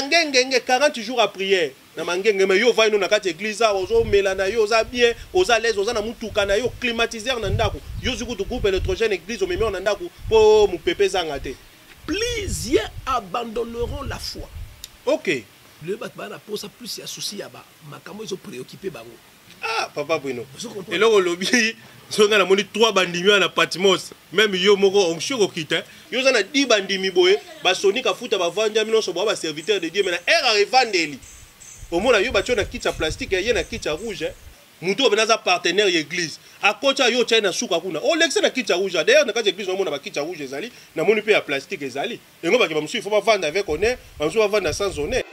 ngenge 40 jours à prière na mangenge mais yo va ino na kati église ozo melana yo oza bien oza l'aise oza na mutuka na yo climatiseur na ndako yo zuku tu groupe électrogène église o meme na ndako po mupepe zanga te. Plusieurs abandonneront la foi. OK. Le batbana pour ça plus ya souci ya ba makambo ils ont préoccupé bango. Ah papa Bruno. Et là lobby songa na moni 3 bandimi na Patmos même yo moko on choko kita yo za na 10 bandimi boye ba sonika futa ba vanja mino so ba serviteur de Dieu mais na era revandeli au mona yo ba tio na kitcha plastique ye na kitcha rouge mutu obenaza partenaire l'église a kocha yo tcha na suka kuna o lexe na kitcha rouge d'ailleurs na ka église no mona ba kitcha rouge ezali na moni pe ya plastique ezali ngo ba ke ba musu il faut pas vendre avec honneur ba musu ba vendre sans honneur.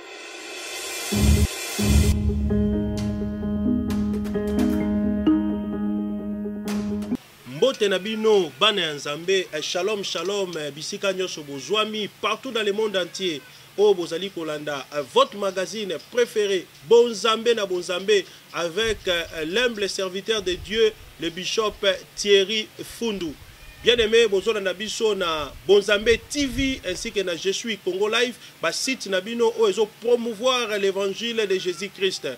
Tenabino, Bana Nzambe, Shalom, Shalom, Bisika Nyoso Bozwami, partout dans le monde entier. Oh, Bozali Kolanda, votre magazine préféré, Bonzambe na Bonzambe, avec l'humble serviteur de Dieu, le bishop Thierry Fundu. Bien aimé, Bozona Nabiso na Bonzambe TV ainsi que na Je suis Congo Live, ba site Nabino, où ils ont promouvoir l'évangile de Jésus-Christ.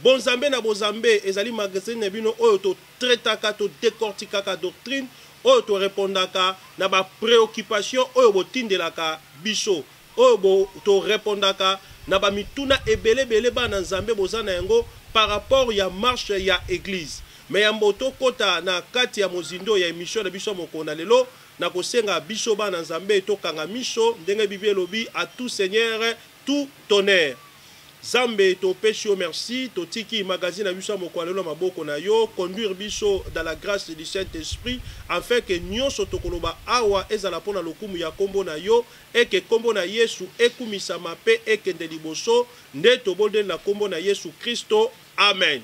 Bonzambe na Bonzambe ezali magazine na bino oyo to traitaka to décortiquaka doctrine oyo to répondaka na ba préoccupation oyo botindelaka biso oyo to répondaka na ba mituna ebele bana Nzambe bozana yango par rapport ya marche ya église mais ya mboto kota na kati ya mozindo ya émission na biso mokona lelo na kosenga biso bana Nzambe to kanga miso ndenge Bible lobi à tout seigneur tout honneur. Zambe to pécho merci to tiki magazine à biso mokwalelo maboko na yo conduire biso dans la grâce du Saint-Esprit afin que nyonso tokoloba awa ezala pona lokumu ya kombo na yo et que kombo na Yesu ekumisa mape et que ndeliboso nde tobonde na kombo na Yesu Christo amen. Amen.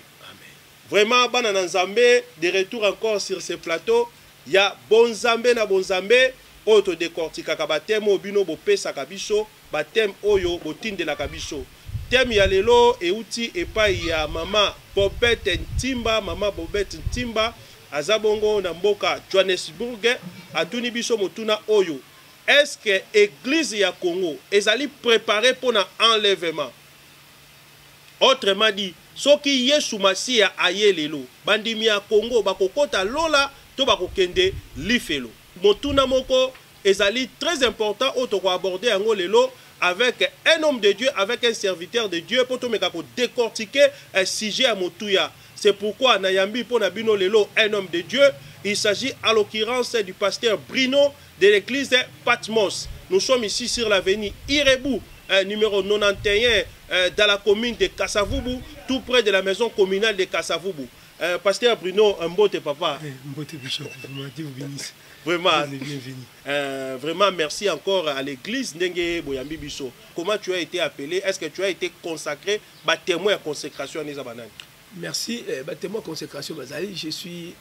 Vraiment bana na Nzambe de retour encore sur ce plateau ya Bonzambe na Bonzambe oyo to décortika ka batemo obino bopesa ka biso batem oyo botindela ka biso. Thème ya lelo euti epai ya mama Bobette Ntimba, mama Bobette Ntimba azabongo na mboka Johannesburg atuni biso motuna oyo. Est-ce que église ya Congo ezali préparée pour na enlèvement? Autrement dit, soki Yesu Masia aye lelo, bandimi ya Congo bakokota lola to bakokende lifelo. Motuna moko ezali très important auto ko aborder yango lelo avec un homme de Dieu, avec un serviteur de Dieu, pour décortiquer un sujet à Motouya. C'est pourquoi Nayambi pour Nabino Lelo, un homme de Dieu, il s'agit à l'occurrence du pasteur Bruno de l'église Patmos. Nous sommes ici sur l'avenue Irebou, numéro 91, dans la commune de Kassavubu, tout près de la maison communale de Kassavubu. Pasteur Bruno, un beau papa. Mbote Bishop, Dieu vous bénisse. Vraiment, vraiment merci encore à l'église Ndenge Boyambi Biso. Comment tu as été appelé? Est-ce que tu as été consacré? Témoin à consécration Nizabanan. Merci, témoin à consécration Bazali. Je suis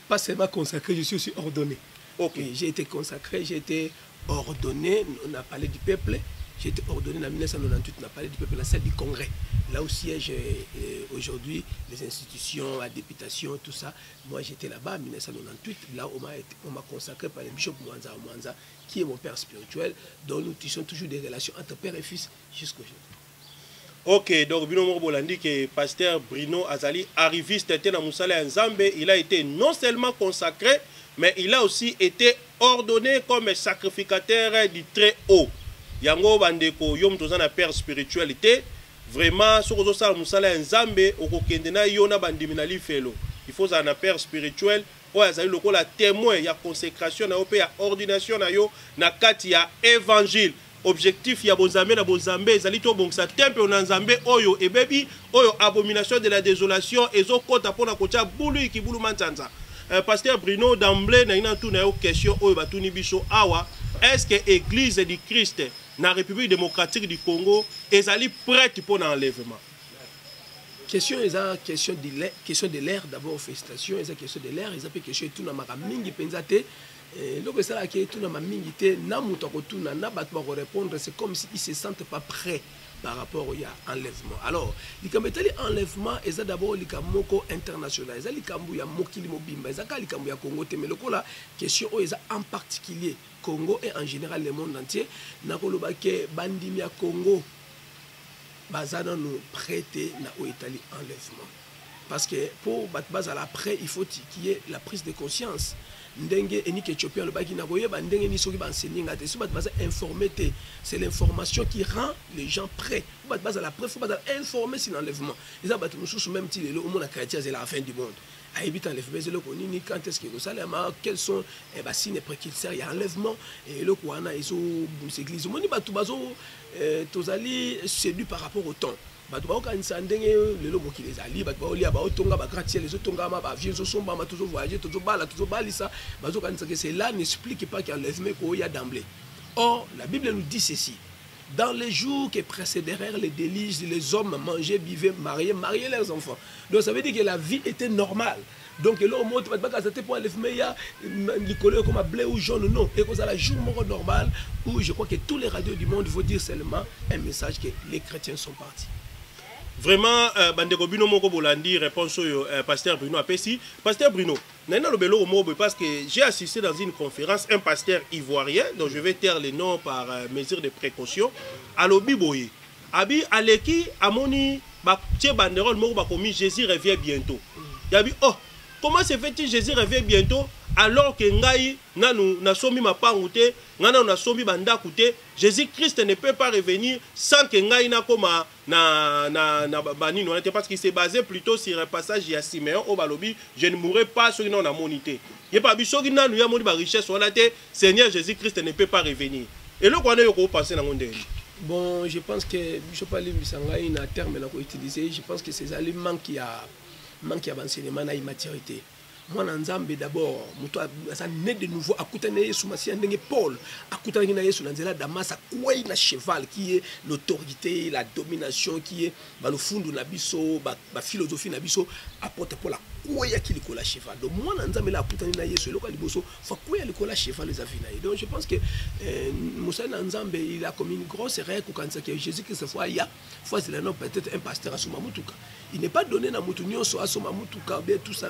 pas seulement consacré, je suis aussi ordonné. Okay. J'ai été consacré, j'ai été ordonné. On a parlé du peuple. J'ai été ordonné en 1998, on a parlé du peuple, la salle du congrès. Là où siègent aujourd'hui les institutions, la députation, tout ça. Moi j'étais là-bas en 1998, là on m'a consacré par le bishop Mwanza, qui est mon père spirituel, dont nous tissons toujours des relations entre père et fils jusqu'aujourd'hui. Ok, donc Bruno Morbolandi, que pasteur Bruno Azali, arriviste était dans Moussala Nzambe, il a été non seulement consacré, mais il a aussi été ordonné comme sacrificateur du très haut. Yango bandeko yom tozana père spiritualité vraiment sokozo sala musala nzambe okokendena yona bandimina lifelo il faut un père spirituel o azali lokola témoin ya consécration na pe ya ordination na yo na kati ya évangile objectif ya Bonzambe na Bonzambe ezali to bongsa temple na Nzambe oyo ebebi oyo abomination de la désolation ezokota pona kocha bulu ikibulu manzanza. Pasteur Bruno d'emblée na ina tout na yo question oyo batuni biso awa est-ce que l'église du Christ dans la République démocratique du Congo est prête pour l'enlèvement? Question de l'air d'abord félicitations, c'est question de l'air, ils question tout na mingi penzate. Donc ça là qui est tout na mingi te na muto ko tout na bat ba répondre, c'est comme s'ils ne se sentent pas prêts par rapport au enlèvement. Alors, l'ikambetali enlèvement est d'abord l'ikamoko international. C'est l'ikambu ya mokili mobimba. C'est l'ikambu ya Congo te mais lokola question est en particulier Congo et en général le monde entier. Nakoloba ke bandimi ya Congo bazana nous prêter na o Italie enlèvement. Parce que pour base à l'après, il faut qu'il y ait la prise de conscience. Ndenge enik Éthiopien le baki na koyeba ndenge ni soki ba enseigner ngate so base informer te, c'est l'information qui rend les gens prêts. Base à l'après, faut base informer sur l'enlèvement. Les a battu nous même ti le monde chrétien c'est la fin du monde. A éviter enlèvement c'est le konini quand est-ce que ça quels sont les signes précurseurs il y a enlèvement et le kwana ils ont église moni batu bazo tozali séduit par rapport au temps. Bato baokanisa ndenge lelo mokili ezali bato baolia baotonga bagratte les otongama bavie ezosombama tozovoyage tozobalisa bazokanisa que cela n'explique pas qu'il y a enlèvement koya d'emblée. Or la Bible nous dit ceci: dans les jours qui précédèrent les délices, les hommes mangeaient, buvaient, mariaient leurs enfants. Donc ça veut dire que la vie était normale. Donc là, au moins, tu vas pas casser pour enlèvement, il y a les couleurs comme blé ou jaune, non. Et ça, la jour normal où je crois que tous les radios du monde vont dire seulement un message que les chrétiens sont partis. Vraiment, Bandeko Bruno Moko Bolandi, réponse au pasteur Bruno Apesi. Pasteur Bruno, parce que j'ai assisté dans une conférence, un pasteur ivoirien, dont je vais taire les noms par mesure de précaution, à l'Obiboye. Abi Aleki, Amoni, Tché Banderole, Moko Bakomi, Jésus revient bientôt. Yabi, oh, comment se fait-il Jésus revient bientôt alors que Ngaï, na somi ma pangouté, na somi banda kouté, Jésus-Christ ne peut pas revenir sans que Ngaï na koma na banino, parce qu'il s'est basé plutôt sur un passage à Siméon au Balobi, je ne mourrai pas sur non monité. Il pas biso qui na nous moni ba richesse wala te, Seigneur Jésus-Christ ne peut pas revenir. Et le quoi ne ko penser na ngonde. Bon, je pense que je parle bisanga une terme là ko utiliser, je pense que ces aliments qui a manque d'enseignement na immaturité. Moi Nzambe d'abord muto asa né de nouveau akutana Yesu Masiya ndenge Paul akutana na Yesu nanzela Damas akwei na cheval qui est l'autorité, la domination qui est le fundu na biso ba philosophie na biso apporte pour la kwea qui likola cheval. Donc moi Nzambe la akutana na Yesu lokali liboso fa kwea likola cheval les afina. Donc je pense que Moussa Nzambe il a comme une grosse erreur quand que Jésus Christ fois il y a fois c'est non peut-être un pasteur à Somamutuka. Il n'est pas donné na mutunyo so à Somamutuka bien tout ça.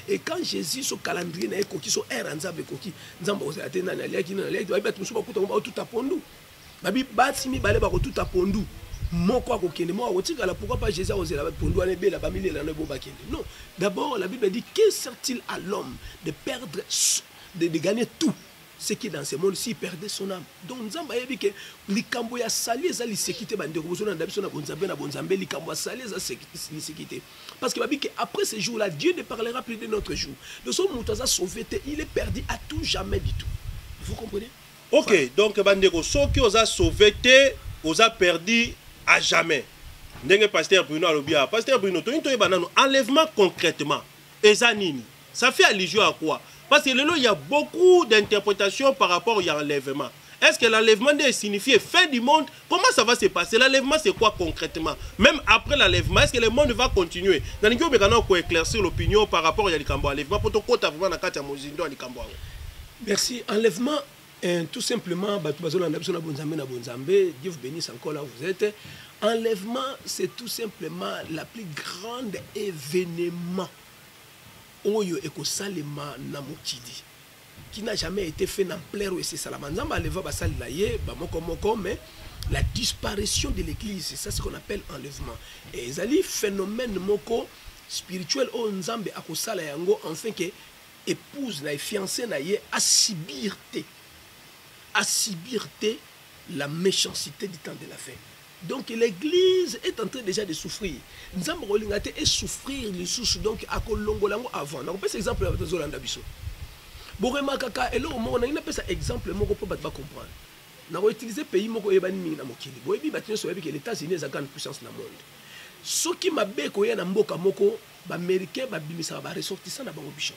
Et quand Jésus son calendrier na ekoki so era Nzambe koki Nzambe o atena na liaki na liaki ba musu ba kuta ba tout apondu. Babi batimi bale ba ko tout apondu. Moko akokende mo akotika la pourquoi pas Jésus ozela ba pondu ane bela ba milela na bo bakende. Non, d'abord la Bible dit que sert-il à l'homme de perdre de gagner tout ce qui est dans ce monde s'il perdait son âme. Donc Nzamba yebi que likambo ya sali eza lisekité bandeko bozona ndabiso na bonzambe likambo ya sali eza lisekité. Parce que babi que après ce jour là Dieu ne parlera plus de notre jour. De son moutaza sauvé, il est perdu à tout jamais du tout. Vous comprenez? OK, enfin, donc bandeko soki oza sauvé oza perdu à jamais. Ndenge pasteur Bruno alobia, pasteur Bruno to banano enlèvement concrètement eza nini? Ça fait allusion à quoi? Parce que là, il y a beaucoup d'interprétations par rapport à l'enlèvement. Est-ce que l'enlèvement signifie fin du monde? Comment ça va se passer? L'enlèvement, c'est quoi concrètement? Même après l'enlèvement, est-ce que le monde va continuer? Dans le cas où éclaircir l'opinion par rapport à l'enlèvement, pour tout vraiment merci. Enlèvement, tout simplement, Dieu vous bénisse encore là où vous êtes. Enlèvement, c'est tout simplement la plus grande événement oyo ekosalema na mokidi qui n'a jamais été fait dans plaire et c'est ça la manzamba leva basali la ye ba moko mais la disparition de l'église c'est ça ce qu'on appelle enlèvement et ezali phénomène moko spirituel o nzambe akosala yango enfin que épouse na fiancé na ye asibir la méchanceté du temps de la fin. Donc l'église est en train déjà de souffrir. Nous avons regardé et souffrir les sous donc à Kolongolango avant. Donc c'est exemple de Zolanda Bisso. Borema kaka et là on a pas ça exemple moko pour pas comprendre. On a utilisé pays moko ebani na mokili. Boyebi batino so yebi que les États-Unis est la grande puissance dans le monde. Ceux qui m'a bé ko ya na mboka moko ba américain ba bimisa ba ressortissant na bango bicho.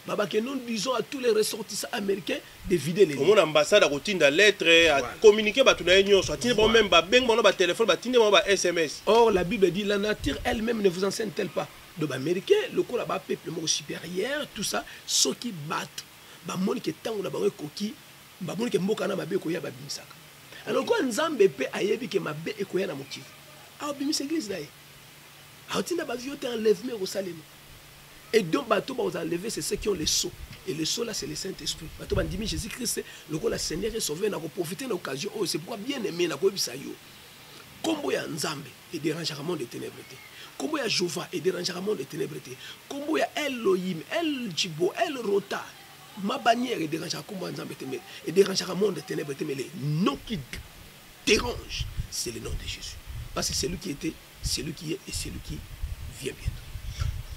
Baba que nous disons à tous les ressortissants américains de vider les livres. Mon ambassade a routine lettre à communiquer ba tout na union soit tine même ba beng ba téléphone ba tine ba SMS. Or la Bible dit la nature elle-même ne vous enseigne-t-elle pas? Donc américain le ko la ba peuple mo supérieur tout ça ceux qui battent ba monique tango na ba koki ba monique mboka na mabe ko ya ba bimisaka. Alors quoi nzambe pe ayebi ke mabe e ko ya na mokivu. A bimisa église là. A routine ba vioter enlèvement au Salem. Et donc, bateau va vous enlever, c'est ceux qui ont les sceaux. Et le sceau là, c'est le Saint-Esprit. Bateau va dire, Jésus-Christ, le Seigneur est sauvé, on a profité de l'occasion. Oh, c'est pourquoi bien aimé, on a Kombo ya Nzambe et dérange le monde des ténèbres. Kombo ya Jova et dérange le monde des ténèbres. Kombo ya Elohim, El Djibo, El Rota. Ma bannière et dérange Kombo ya Nzambe et dérange le monde des ténèbres. Mais les noms qui dérangent, c'est le nom de Jésus. Parce que c'est lui qui était, c'est lui qui est et c'est lui qui vient bientôt.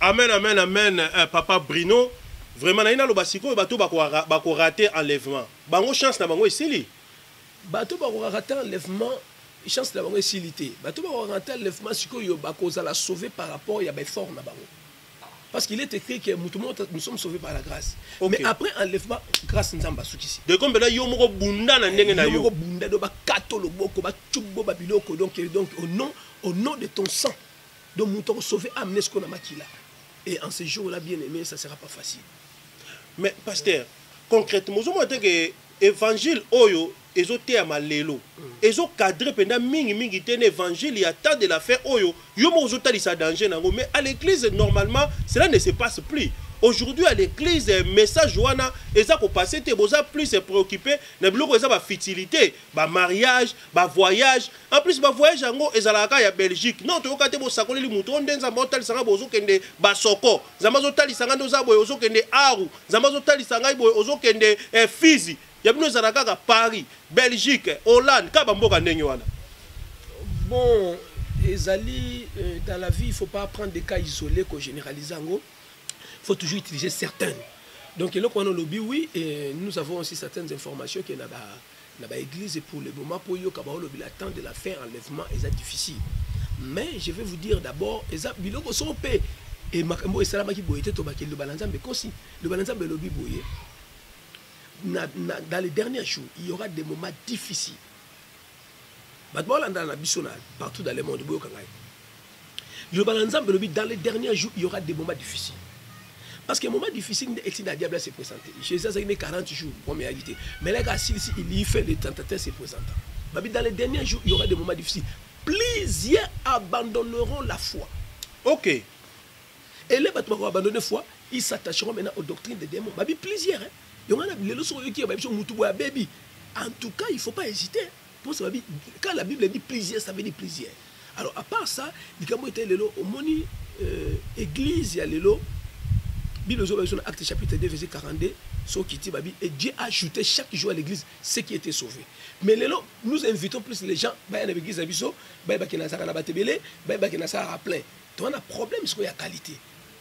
Amen, amen, amen, Papa Bruno. Vraiment, il y a des bateaux qui raté enlèvement. Bango chance na bango esili. Bateau qui raté enlèvement, chance na bango esilité. Bateau qui raté enlèvement, c'est que yo bakoza la sauver par rapport à l'effort na bango. Parce qu'il est écrit que nous sommes sauvés par la grâce. Okay. Mais après enlèvement, grâce nzamba sukisi. De comme là yo moko bunda na ndenge na yo. Moko bunda do ba kato lo boko ba chubo ba biloko donc au nom de ton sang. Donc nous t'avons sauvé amener ce qu'on a makila. Et en ce jour-là bien aimé, ça sera pas facile. Mais pasteur, concrètement, vous avez que l'évangile oyo ezote à malelo. Ezo cadré pendant mingi ten évangile y a tant de la faire oyo. Yo mo zota li sa danger nango mais à l'église normalement cela ne se passe plus. Aujourd'hui à l'église message wana eza ko passer te boza plus se préoccuper na biloko eza ba futilité, ba mariage, ba voyage. En plus ba voyage yango ezalaka ya Belgique. Non to yoka te bo sakole li muto ndenza motal sanga bozo kende ba soko. Zamba zo tali sanga ndo za boyo ozo kende Aru. Zamba zo tali sanga boyo ozo kende Fizi. Ya bino ezalaka ka Paris, Belgique, Hollande, ka bamboka ndenge wana. Bon, ezali dans la vie, il faut pas prendre des cas isolés qu'on généralise ango. Il faut toujours utiliser certaines. Donc, là, on a lobby, oui, et nous avons aussi certaines informations qui dans l'église pour le moment, pour le temps de la faire enlèvement est difficile. Mais je vais vous dire d'abord, et dans les derniers jours, il y aura des moments difficiles. Partout dans le monde, dans les derniers jours, il y aura des moments difficiles. Parce que les moments difficiles, le diable s'est présenté. Jésus a eu 40 jours, première réalité. Mais là, il y fait les tentateurs se présentant. Dans les derniers jours, il y aura des moments difficiles. Plusieurs abandonneront la foi. Ok. Et les bâtiments vont abandonner la foi, ils s'attacheront maintenant aux doctrines des démons. Plusieurs. En tout cas, il ne faut pas hésiter. Quand la Bible dit plusieurs, ça veut dire plusieurs. Alors, à part ça, il y a l'église, il y a l'église. Acte chapitre 2, verset 42, et Dieu a ajouté chaque jour à l'église ceux qui étaient sauvés. Mais nous invitons plus les gens, à l'église, à plein. On a un problème sur la qualité.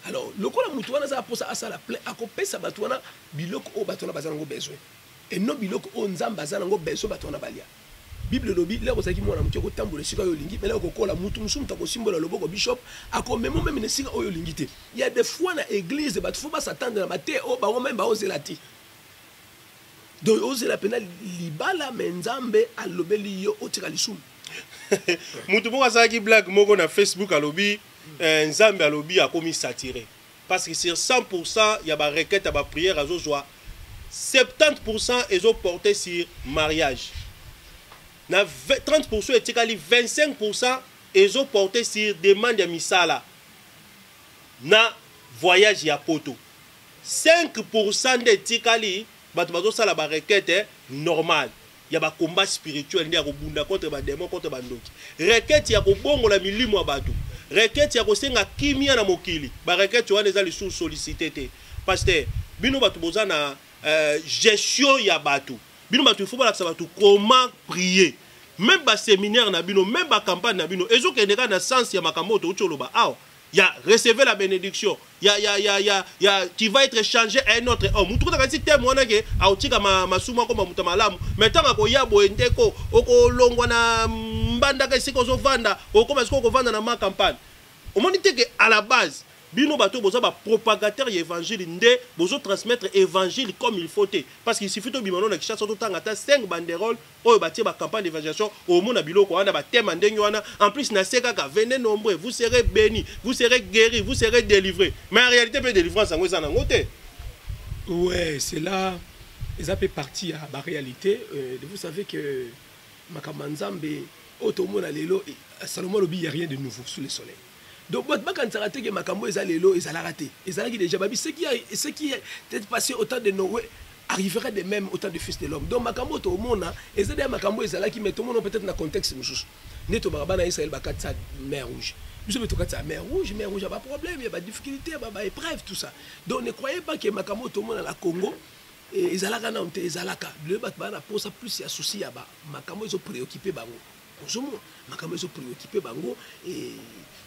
Alors, le coup de moutouna ça pour ça à la plein, à couper ça batouana, biloko o batouana bazango besoin. Et non biloko o nzamba bazango besoin batouana balia. Bible lobi là vous avez moi na mutoko tambo le sika yo lingi mais là ko la mutu musum ta ko symbole le boko bishop ako même ne sika o yo lingité. Il y a des fois na église batu faut pas s'attendre na maté o ba même ba ozelati. Donc ozela pena libala menzambe alobeli yo otika lisum. Mutu moko azaki blague moko na Facebook alobi nzambe alobi a komi satiré parce que sur 100% il y a ba requête ba prière azo joie 70% ezo porté sur mariage. Na 30% etikali 25% ezo porté sur demande ya misala na voyage ya poto 5% de etikali bato bazo sala ba requête normal ya ba combat spirituel ndi ya kobunda contre ba démon contre ba ndoki requête ya kobongola milimo ya bato requête ya kosenga kimia na mokili ba requête wana eza lisu sollicité te pasteur bino bato boza na gestion ya bato. Bino batu il faut pas que batu comment prier. Même ba séminaire na bino, même ba campagne na bino, ezo kendeka na sens ya makambo to ucholoba. Ah, ya recevoir la bénédiction. Ya qui va être changé à un autre homme. Mutu ka ti thème wana ke autika masuma ko mamuta malamu. Metanga ko yabo endeko oko longwa na mbanda ka siko zo vanda, oko masiko ko vanda na ma campagne. Au moins que à la base bino bato boza ba propagateur évangile ndé bozo transmettre évangile comme il faut parce qu'il suffit to bimano na kisha soto tanga ta 5 banderoles oyo batie ba campagne d'évangélisation au mona biloko wana ba thème ndenge wana en plus na seka ka venez nombreux vous serez bénis vous serez guéris vous serez délivrés mais en réalité peu délivrance ngo za nango te. Ouais, c'est là ça fait partie à la réalité vous savez que makamanzambe otomona lelo Salomon lobi il y a rien de nouveau sous le soleil. Donc, quand ça a makambo ils allaient raté. Ils allaient déjà babi ce qui est peut-être passé au temps de Noé. arriverait de même au temps du Fils de l'homme. Donc makambo to mona ezali makambo ezala qui met tout le monde peut-être dans contexte mususu. Neto barabana Israël bakatsa mer rouge. Nous sommes à mer rouge, il n'y a pas de problème, il y a pas de difficulté, il y a pas d'épreuve, tout ça. Donc ne croyez pas que makambo to mona la Congo et ezalaka na onte ezalaka. Le batbana pour ça plus il y a souci ya ba makambo ils sont préoccupés bango. Bonjour, makambo ils sont préoccupés bango et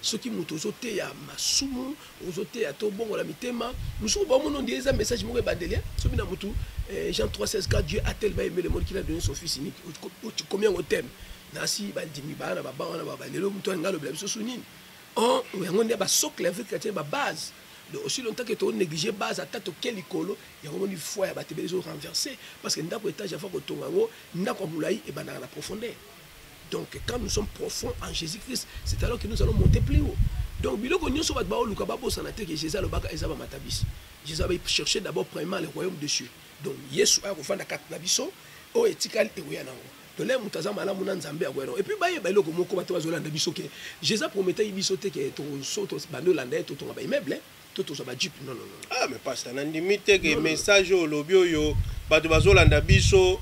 ceux qui montent aux hôtels ya masumu, aux hôtels ya to bongo la mitema. Nous sommes bon on dit un message mo bandelia. Sobi na mutu Jean 3:16 quand Dieu a tellement aimé le monde qu'il a donné son fils unique. Combien on t'aime? Nasi bandimi bana baba wana baba lelo mutu ngalo bla biso sunini. On yango ba socle avec chrétien ba base. Donc aussi longtemps que tu négligé base à tête quel icolo, il y a vraiment une foi à battre les autres renversés parce que ndako étage à fois que tongango ndako moulaï et banana la profondeur. Donc quand nous sommes profonds en Jésus-Christ, c'est alors que nous allons monter plus haut. Donc biloko nyoso bat ba luka babo sanate que Jésus le baka ezaba matabisi. Jésus va chercher d'abord premièrement le royaume de Dieu. Donc Yesu a refanda kat na biso o etikal e yanango. Donc là mutazama la muna nzambe a gwero. Et puis ba yeba moko bato bazolanda biso ke Jésus promettait biso te que ton soto bando landa to ton ba immeuble. Non. Ah, mais pas ça. N'andimite que message au lobby yo, bato bazolanda biso.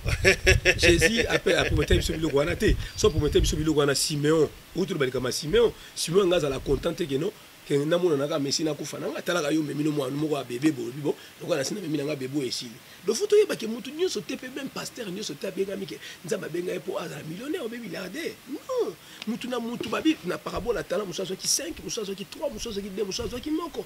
Jésus après promettre biso biloko wana te. So promettre biso biloko wana Simeon. Ou tout balika ma Simeon. Simeon ngaza la contente que non. Que na mona naka mesina kufa nanga talaka yo memino mwana moko bébé bo. Donc na sina memina nga bébé esili. Le photo yeba ke mutu nyoso tepe même pasteur nyoso tepe benga mike. Nzamba benga po azala millionnaire ou milliardaire. Non. Mutu na mutu babi na parabole atala musazo ki 5, musazo ki 3, musazo ki 2, musazo ki moko.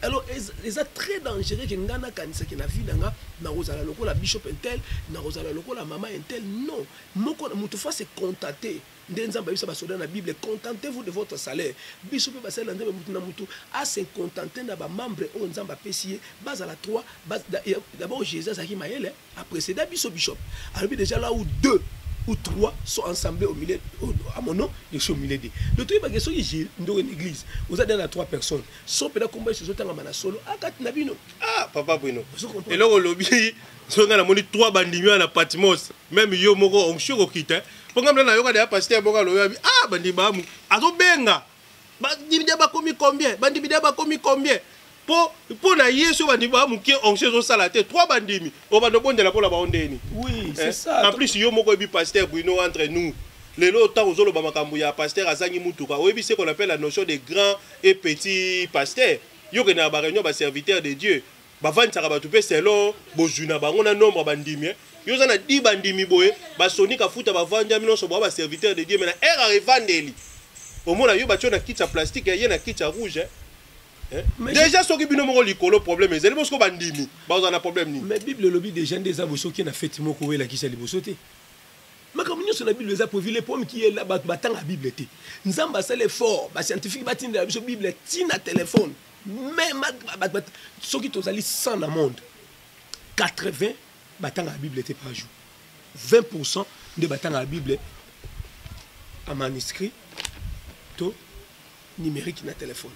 Alors, ils sont très dangereux que ngana kanisa que la vie nanga na rozala loko la bishop intel, na rozala loko la maman intel. Non, moko mutu fa se contenter. Ndenzamba bisa basoda na Bible, contentez-vous de votre salaire. Bishop ba sala ndembe mutu na mutu a se contenter na ba membre o nzamba pesier, base à la 3, d'abord Jésus a qui maël après c'est bishop. Alors déjà là où 2 ou 3 sont ensemble au milieu, à mon nom, je suis au milieu de. Le truc, c'est que j'ai une église. Vous avez 3 personnes. Sont peut-être combien de choses dans solo. Ah, papa Bruno. Et là, au lobby, on a 3 bandits à la Patmos. Même yo, moko, on chou au kit. Pour que nous ayons des pasteurs, ah, bandit bamou. Azo benga. Bandit ba komi combien? Bandit ba komi combien? Pour na yesu bandi ba muke onche zo salate 3 bandimi o bando bonde la pour la bandeni. Oui, c'est ça. En plus yo moko bi pasteur Bruno entre nous. Lelo temps ozolo ba makambu ya pasteur azangi mutuka. Oyebi ce qu'on appelle la notion de grand et petit pasteur. Yo ke na ba réunion ba serviteur de Dieu. Ba vantaka ba tupe selo bozuna bango na nombre bandimi. Yo za na 10 bandimi boye ba sonika futa ba vanja mino so ba serviteur de Dieu mais na era revandeli. Au moins yo ba tio na kitcha plastique ya na kitcha rouge. Déjà, ce qui est le problème, c'est que vous avez un problème. Mais la Bible, le lobby des gens des avocats qui ont fait Timo Koué, la qui s'est libéré. Mais comme nous, sur la Bible, les approuvés, les pommes qui est là, battant la Bible. Nous avons fait l'effort, les scientifiques battent la Bible, tient un téléphone. Mais ceux qui sont allés 100 dans le monde, 80 battant la Bible par jour. 20% de battant la Bible en manuscrit, tout numérique dans le téléphone.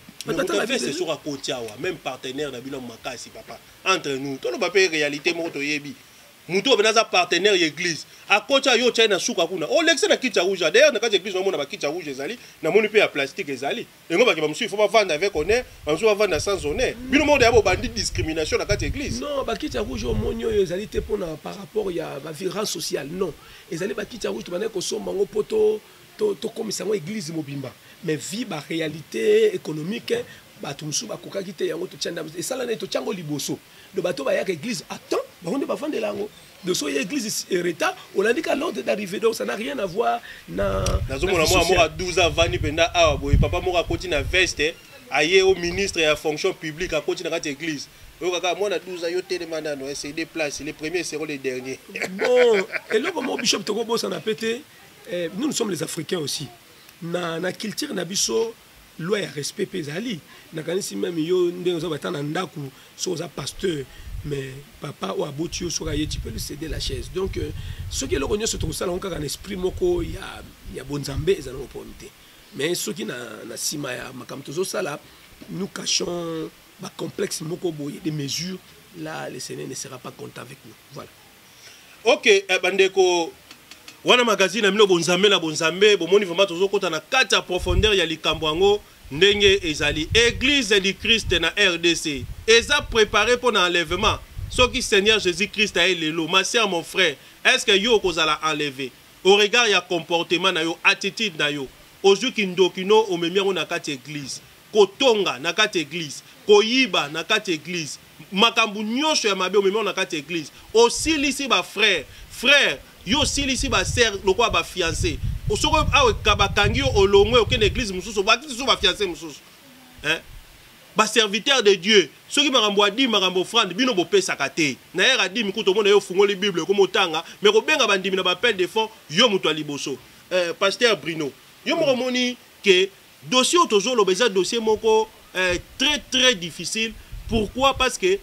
C'est sur un côté, même partenaire de Bilom Makasi, papa. Entre nous, tout le monde réalité, moto yebi. Mouto benaza partenaire l'église. À côté, yo tient souka kuna. Oh, l'excès na kitcha rouge. D'ailleurs, na l'église, on a kitcha rouge ezali, na moni pe à plastique ezali. Et moi, il faut pas vendre avec honneur, on doit vendre sans honneur. Bilom monde a bandit discrimination dans cette église. Non, ba kitcha rouge au monio ezali te pona par rapport ya ba virage social. Non. Ezali ba kitcha rouge to bana ko somba ngo poto to komisa ngo église mobimba. Mais vie la réalité économique bato musu ba kokaki te yango to tchanda et ça là to tchango liboso le bateau ba ya église attends ba on ba fande lango de so église retard on a dit qu'à l'ordre d'arriver donc ça n'a rien à voir na zo mona moi 12 ans vani penda ah boy papa moko akoti na veste aye au ministre et à fonction publique akoti na cette église moi na 12 ans yo télémana no c'est des places les premiers seront les derniers. Bon et là comme bishop Togobo ça n'a pété nous sommes les Africains aussi. Na culture na biso loi ya respect pezali na kanisi même yo ndenzo batana ndaku so za pasteur mais papa ou aboti yo so kaye tu peux lui céder la chaise donc ce qui est le connu se trouve ça on ka esprit moko ya bonzambe ezana opomité mais ce qui na sima ya makamto zo sala nous cachons ba complexe moko boye des mesures là le Seigneur ne sera pas content avec nous voilà. OK bandeko wana magazine amino bonzambe na bonzambe bomoni vraiment tozokota na kati ya profondeur ya likambo yango ndenge ezali église du Christ na RDC eza préparé pour l'enlèvement ce qui Seigneur Jésus-Christ a lelo ma sœur mon frère est-ce que yo kozala enlever au regard ya comportement na yo attitude na yo ozuki ndokino omemiango na kati église kotonga na kati église koyiba na kati église makambu nyosho ya mabe omemiango na kati église osilisi ba frère yo osilisi ba sœur lokwa ba fiancé osoko awe kabakangi yo olongwe okende église mususu bakiti so ba fiancé mususu hein ba serviteur de Dieu ceux qui makambo adi makambo offrande bino bopesaka te na yera di mikuto mona yo fungoli bible ko motanga mais ko benga bandimi na ba appel de fonds yo muto liboso pasteur Bruno yo mo moni que dossier toujours le besoin dossier moko très difficile. Pourquoi? Parce que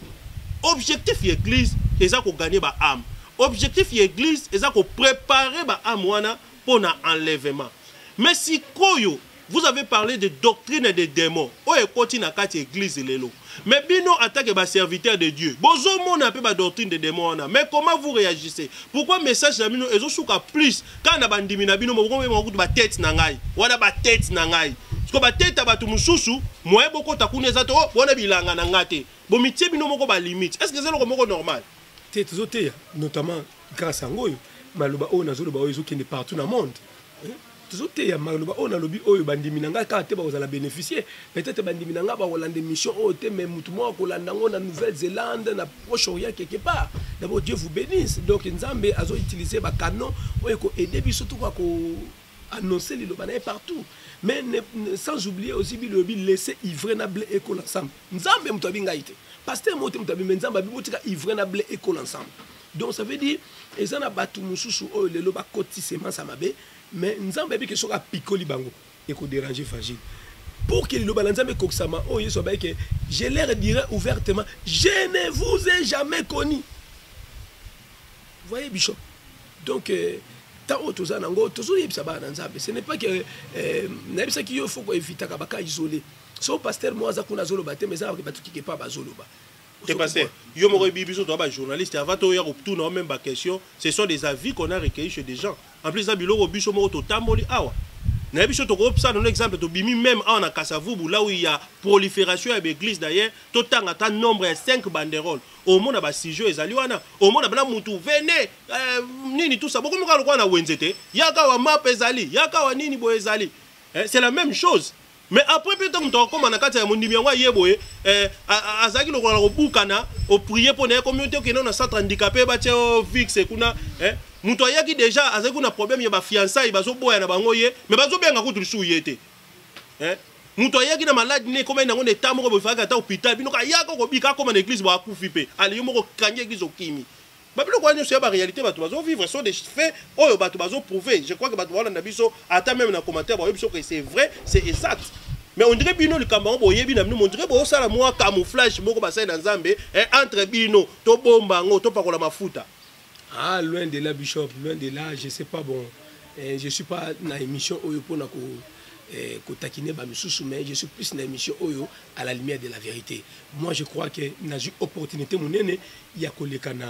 objectif l'église c'est ko gagner ba âme, objectif l'église c'est ko préparer ba âme wana pour un enlèvement. Mais si koyo vous avez parlé de doctrine et de démons. Oh, écoutez, na kati église lelo. Mais bino attaque ba serviteur de Dieu. Bozo mon appelle ba doctrine de démons. Mais comment vous réagissez? Pourquoi message na bino ezo souka plus quand na bandimi na bino moko moko ba tête na ngai. Wana ba tête na ngai. Parce que ba tête ba tu mususu, moye boko takuneza to bona bilanga na ngate. Bo mitie bino moko ba limite. Est-ce que c'est le moko normal? Tête zoté notamment grâce à ngoyo, maloba o na zolo ba oyo kende partout dans le monde. Zoté ya maloba on a lobi oyo bandimi nanga ka te ba ozala bénéficier peut-être bandimi nanga ba olande mission o te mais mutu mo ko landa ngo na Nouvelle-Zélande na Proche-Orient quelque part. D'abord Dieu vous bénisse. Donc Nzambe azo utiliser ba canon oyo ko aider biso to ko annoncer le bana partout. Mais sans oublier aussi bilobi laisser ivrenable école ensemble. Nzambe mutu abinga ite. Pasteur moto mutu abinga Nzambe bibotika ivrenable école ensemble. Donc ça veut dire ezana batu mususu oyo lelo ba kotissement ça mabe. Mais Nzambe bi que soka pikoli bango et ko déranger fragile pour que le Nzambe koksama oh yeso ba que je leur dirai ouvertement je ne vous ai jamais connu. Vous voyez Bishop, donc tant autres zanango toujours yebisa ba Nzambe ce n'est pas que na bisa ki yo faut ko éviter ka baka isolé so pasteur moi za kuna zolo baté mais ça que batu ki pas ba zolo ba. C'est passé. Yo mo bibiso to ba journaliste avant to ya tout non même ba question, ce sont des avis qu'on a recueillis chez des gens. En plus ça biloko biso mo to tamboli awa. Na biso to ko ça un exemple to bimi même en Kasavubu là où il y a prolifération à l'église d'ailleurs, to tanga ta nombre est 5 banderoles. Au monde ba sijo ezali wana. Au monde bana mutu venez nini tout ça beaucoup mo ka na wenzete. Yaka wa map ezali, yaka wa nini bo ezali. C'est la même chose. Mais après peut-être on comme on a kati ya mondimi yango yeboye azaki lokola ko bukana o prier pour na communauté qui non na centre handicapé ba tio fixe kuna muto yaki déjà azaki kuna problème ya ba fiançailles bazo boya na bango ye mais bazo benga ko tulisu yete muto yaki na malade ne comme na ngone tamo ko bofaka ta hôpital bino ka yaka ko bika comme na église ba akufi pe ali yo moko kanye église okimi babilo kwa nyo ba réalité bato bazo vivre sont des faits oyo bato bazo prouver. Je crois que bato wala na biso ata même na commentaire ba biso que c'est vrai, c'est exact. Mais on dirait bino le kambang boye bina nous on dirait bo sala moi camouflage moko basai na Nzambe entre bino to bomba ngo to pakola mafuta. Ah loin de là Bishop, loin de là, je sais pas bon. Je suis pas na émission oyo pona ko takine ba misusu mais je suis plus na émission oyo à la lumière de la vérité. Moi je crois que na j'ai opportunité monene ya koleka na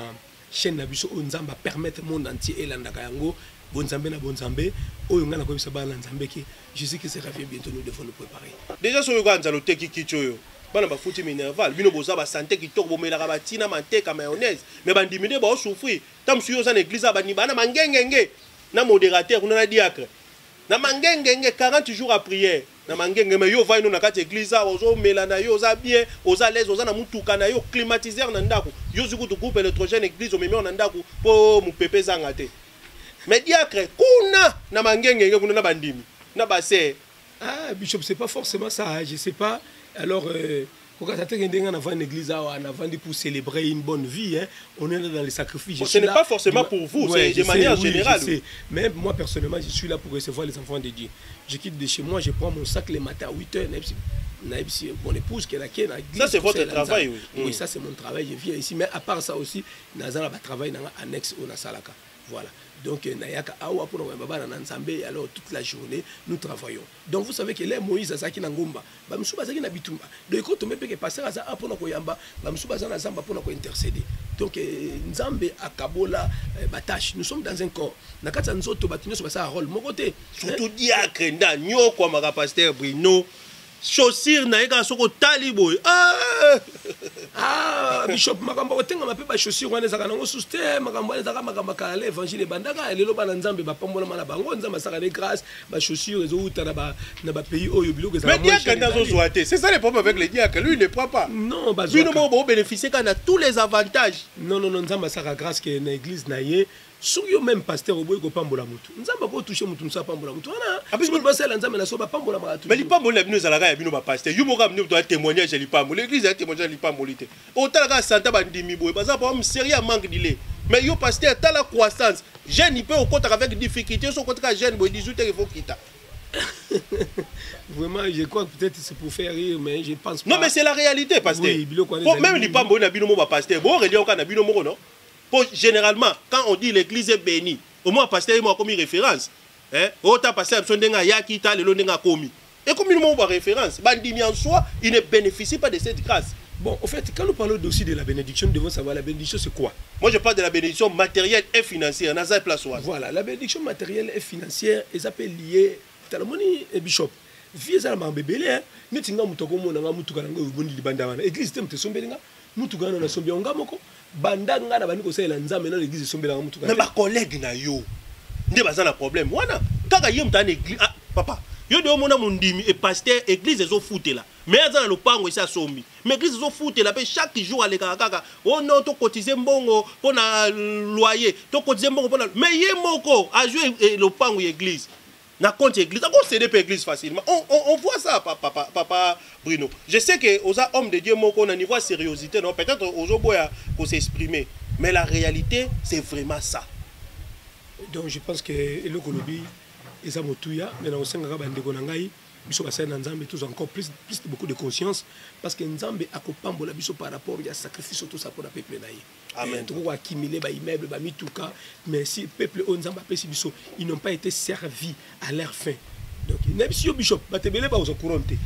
chaîne na biso Nzamba permettre monde entier et landaka yango bonzambe na bonzambe oyo ngana ko bisaba na Nzambe ki je sais que ça revient bientôt nous devons nous préparer. Déjà so yo kanza lo teki kichoyo bana ba futi minerval bino boza ba santé ki toko bomela ka batina manteca mayonnaise mais bandimide ba souffrir tam suyo za l'église abani bana mangengenge na modérateur kuna na diacre na mangengenge 40 jours à prière na mangenge mais yo va ino na kati église ozo mela na yo za bien oza l'aise oza na mutuka na yo climatiseur na ndako yo zuku tu groupe électrogène église o memi na ndako po mu pepe zanga te mais diacre kuna na mangengenge kuna na bandimi na basse. Ah Bishop c'est pas forcément ça hein? Je sais pas alors quand on avant une église on avant pour célébrer une bonne vie hein? On est dans les sacrifices. Bon, ce n'est pas forcément pour vous, ouais, c'est de manière générale. Mais moi personnellement je suis là pour recevoir les enfants de Dieu. Je quitte de chez moi, je prends mon sac le matin à 8h. Mon épouse qui est là, qui est dans l'église. Ça c'est votre travail, oui. Oui, ça c'est mon travail, je viens ici. Mais à part ça aussi, Nazara va travailler dans l'annexe au Nasalaka. Voilà. Donc, Nayaka Awa pour Nzambe, alors toute la journée, nous travaillons. Donc, vous savez que là, Moïse a Zaki Nangomba, Bamsuba Zaki Nabitumba. Donc, quand on me peut passer à Zaka pour Nakoyamba, Bamsuba Zamba pour intercéder. Donc, Nzambe a Kabola, Batache, nous sommes dans un corps. Nakata Nzoto Batino, c'est un rôle. Mon côté. Surtout diacre, Nyo, quoi, ma pasteur Bruno. Chaussure, Naïka Soko Taliboy. Ah! Ah, Bishop, makambo otenga mape ba chaussure wana ezaka nango souste, makambo ezaka makambo kala évangile bandaka lelo bana nzambe ba pambola mala bango nzambe saka de grâce, ba chaussure ezo uta na ba pays oyo biloko ezaka. Mais diaka ndazo zoate, c'est ça le problème avec les diaka, lui il ne prend pas. Non, ba lui no bo bénéficier quand a tous les avantages. Non, nzambe saka grâce que na église na ye. Soki yo même pasteur oboyi ko pambola mutu. Nzamba ko toucher mutu nsa pambola mutu. Wana. Parce que ba sala nzamba na so ba pambola matu. Mais li pambola bino zalaka ya bino ba pasteur. Yo moka bino doit témoigner li pambola. L'église a témoigner li pambolité. Autant la santa bandimi boy. Par exemple, on sérieux manque d'ilé. Mais yo pasteur t'as la croissance. Jeune il peut au compte avec difficulté son compte ka jeune boy 18 ans il faut quitter. Vraiment, je crois que peut-être c'est pour faire rire, mais je pense pas. Non mais c'est la réalité pasteur. Oui, même li pambola bino mo ba pasteur. Bon religion kana bino mo non. Généralement, quand on dit l'église est bénie, au moins pasteur il m'a commis référence. Hein? Autant pasteur absondenga yaki ta le londenga komi. Et comme il m'a référence, bandimi en soi, il ne bénéficie pas de cette grâce. Bon, en fait, quand nous parlons aussi de la bénédiction, nous devons savoir la bénédiction c'est quoi. Moi je parle de la bénédiction matérielle et financière. Voilà, la bénédiction matérielle et financière, ils appellent liée. Talamoni et Bishop. Vie ça m'a bébélé, hein. Nous tinga mutoko mona nga mutuka nga ubondi libanda wana. Église temte sombelinga, mutuka na sombi onga moko. Banda nga na bani ko sala nzambe na l'église sombelinga mutuka. Mais ma collègue na yo. Nde baza na problème. Wana kaka yem ta église. Ah papa, yo de mona mondimi et pasteur église ezo foutela. Mais aza na lopango isa sombi. Mais église ezo foutela pe chaque jour ale kaka. Oh non to cotiser mbongo pona loyer, to cotiser mbongo pona. Mais ye moko a jouer lopango église. Na compte église, on cède pas église facilement. On voit ça, papa Bruno. Je sais que aux hommes de Dieu, on a un niveau de sérieuxité, non? Peut-être aux hommes pour s'exprimer. Mais la réalité, c'est vraiment ça. Donc je pense que le Colombie, ils ont tout ya, mais on sait que ils sont passés dans Nzambe tous encore plus beaucoup de conscience parce que Nzambe a copambola biso par rapport à sacrifice tout ça pour le peuple naï. Amen. Tout va accumuler ba immeuble ba mituka, mais si peuple on Nzambe pesi biso, ils n'ont pas été servis à leur fin. Donc même si au bishop batebele ba aux couronné.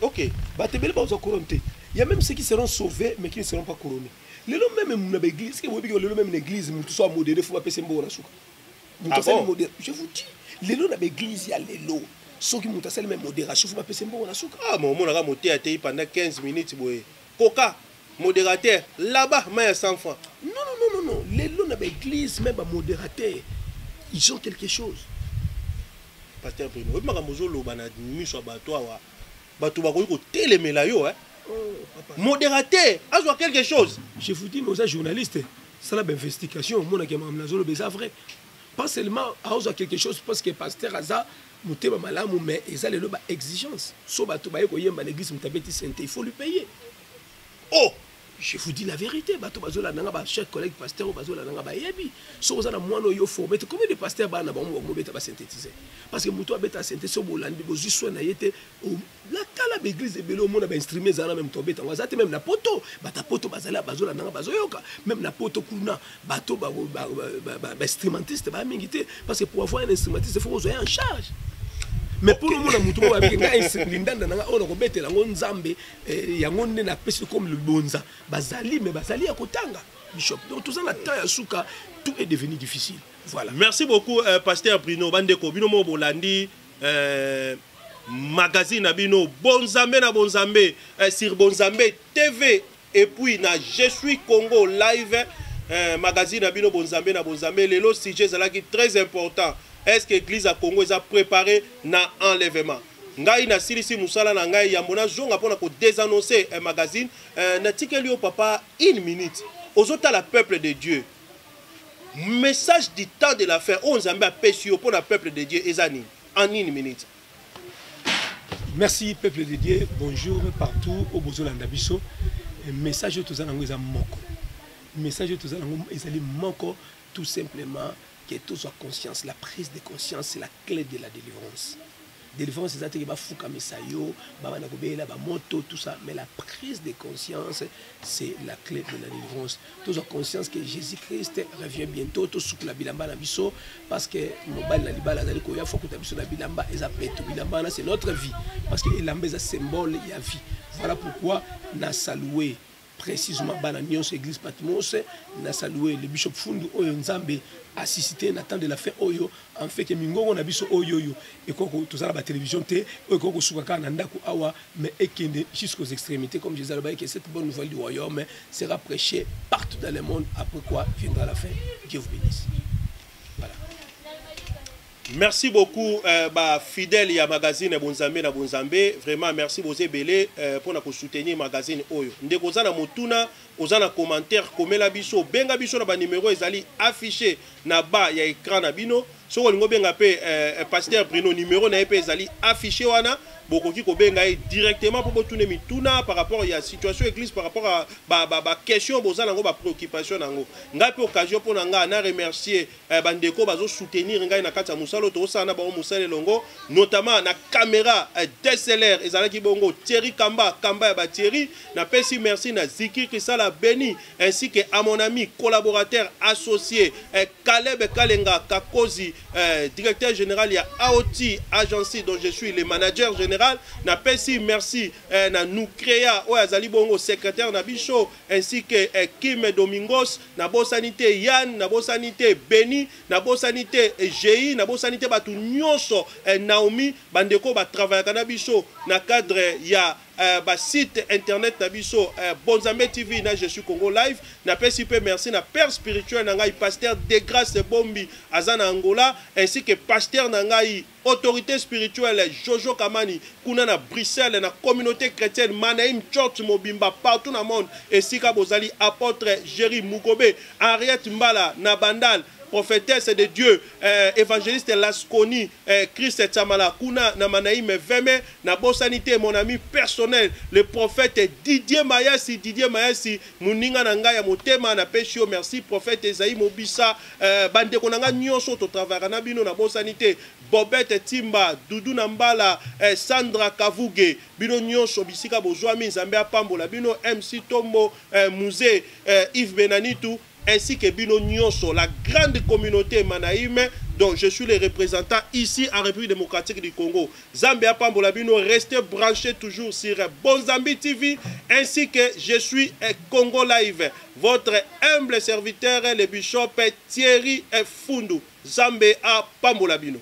OK, batebele ba aux couronné. Il y a même ceux qui seront sauvés mais qui ne seront pas couronnés. Les lots même dans l'église, que vous dites que les lots même l'église, tout soit modéré, faut pas passer mbo na souka. Je vous dis, les lots dans l'église, il y a les lots. Ceux qui montent à même modération, il faut pas passer mbo na souka. Ah mon on a monté à TI pendant 15 minutes boy. Coca modérateur là-bas mais 100 francs. Non, les lots dans l'église même modérateur, ils ont quelque chose. Pasteur Bruno, vous m'avez dit que bana mis sur bateau wa bateau ba ko télémela yo hein. Modérateur, a joué quelque chose. Je vous dis, mais vous êtes journaliste, c'est l'investigation. Mon qui m'a c'est vrai. Pas seulement à jouer quelque chose parce que pasteur Aza, mouté malamu, mais ils ont les exigences. So bateau ba ko yemba l'église mutabeti santé, il faut lui payer. Oh, je vous dis la vérité, bateau bazola nanga ba chers collègues pasteur bazola nanga ba yebi. So vous avez moino yo formé. Combien de pasteurs ba na ba mo beta ba synthétiser? Parce que mouto beta synthétiser bolandi bozu so na yete la tala l'église de belo mona ba instrument za na même tomber tango za te même na poto bata poto bazala bazola nanga bazoyoka même na poto kuna bato ba instrumentiste ba mingité parce que pour avoir un instrumentiste il faut vous en charge. Mais pour le monde mutu ba binga lindanda nanga ona ko betela ngo nzambe yango nne na pesi comme le bonza bazali mais bazali ya kotanga bishop. Donc tout ça na temps ya suka tout est devenu difficile. Voilà. Merci beaucoup pasteur Bruno Bandeko bino mo bolandi magazine abino Bonzambe na Bonzambe sur Bonzambe TV et puis na Je suis Congo live magazine abino Bonzambe na Bonzambe lelo sujet zalaki très important. Est-ce que l'église à Congo est préparée na enlèvement? Ngai na silisi musala na ngai ya mona zonga pona ko désannoncer un magazine na tikeli au papa une minute aux autres la peuple de Dieu. Message du temps de la fin on Nzambe a péché pour le peuple de Dieu ezani en une minute. Merci peuple de Dieu, bonjour partout au Bozolanda biso. Message tous en anglais moko. Message tous en anglais ezali moko tout simplement que tous ont conscience. La prise de conscience c'est la clé de la délivrance. Délivrance c'est ça que ba fuka mesayo, ba na kobela ba moto tout ça, mais la prise de conscience c'est la clé de la délivrance. Tous ont conscience que Jésus-Christ revient bientôt tout sous la bilamba na biso parce que mobile na libala zali ko ya faut que ta biso na bilamba ezapeto bilamba c'est notre vie parce que bilamba c'est symbole ya vie. Voilà pourquoi na saluer précisément bana nyonso église Patmos na saluer le bishop Fundu oyo nzambe assisté na temps de la fin oyo en fait que mingongo na biso oyo et koko tozala ba télévision te oyo koko sukaka na ndako awa mais ekende jusqu'aux extrémités comme je disais là-bas que cette bonne nouvelle du royaume sera prêchée partout dans le monde après quoi viendra la fin. Dieu vous bénisse. Voilà. Merci beaucoup, fidèle ya magazine Bonzambe na Bonzambe. Vraiment, merci Bozé Belé pour nous soutenir magazine Oyo. Ndeko za na motuna, oza na commentaire, komela biso, benga biso na ba numéro ezali affiché na bas ya écran na bino. Soko lingo benga pe pasteur Bruno numéro na pe ezali affiché wana. Bokoki ko benga directement pour botoune mituna par rapport à la situation église par rapport à ba question boza nango ba préoccupation nango ngapi occasion pour nanga na remercier bandeko bazo soutenir ngai na kati ya musalo to sana ba musale longo notamment na caméra DSLR ezalaki bongo Thierry Kamba ya ba Thierry na pesi merci na Ziki Kisala Beni ainsi que à mon ami collaborateur associé Caleb Kalenga Kakozi directeur général ya AOT agency dont je suis le manager général. Na pesi merci na nous créa o azali bongo secrétaire na bicho ainsi que Kim Domingos na bo sanité Yann na bo sanité Beni na bo sanité GI na bo sanité batu nyonso Naomi bandeko ba travailler na bicho na cadre ya site internet na biso Bonzambe TV na Je suis Congo live na pesi pe merci na père spirituel na ngai pasteur de grâce Bombi azana Angola ainsi que pasteur na ngai autorité spirituelle Jojo Kamani kuna na Bruxelles na communauté chrétienne Manaim Church Mobimba partout dans le monde et sika bozali apôtre Jerry Mugobe Henriette Mbala na Bandal prophétesse de Dieu, évangéliste Lasconi, Christ Tsamala, Kuna, Namanaïm Veme, Nabo Sanité, mon ami personnel, le prophète Didier Mayasi, Muninga Nangaya Motema, Napeshio, merci, prophète Esaïe Mobissa, Bande Konanga Nyonso, to travail, Nabino, Nabo Sanité, Bobette Timba, Doudou Nambala, Sandra Kavuge, Bino Nyonso, Bisika Bozwami, Zambia Pambola, Bino MC Tombo, Musée, Yves Benanitou, ainsi que Bino Nyonso, la grande communauté Manaïm, dont je suis le représentant ici en République démocratique du Congo. Zambia Pambola Bino, restez branchés toujours sur Bonzambe TV, ainsi que je suis Congo Live. Votre humble serviteur, le bishop Thierry Fundu. Zambia Pambola Bino.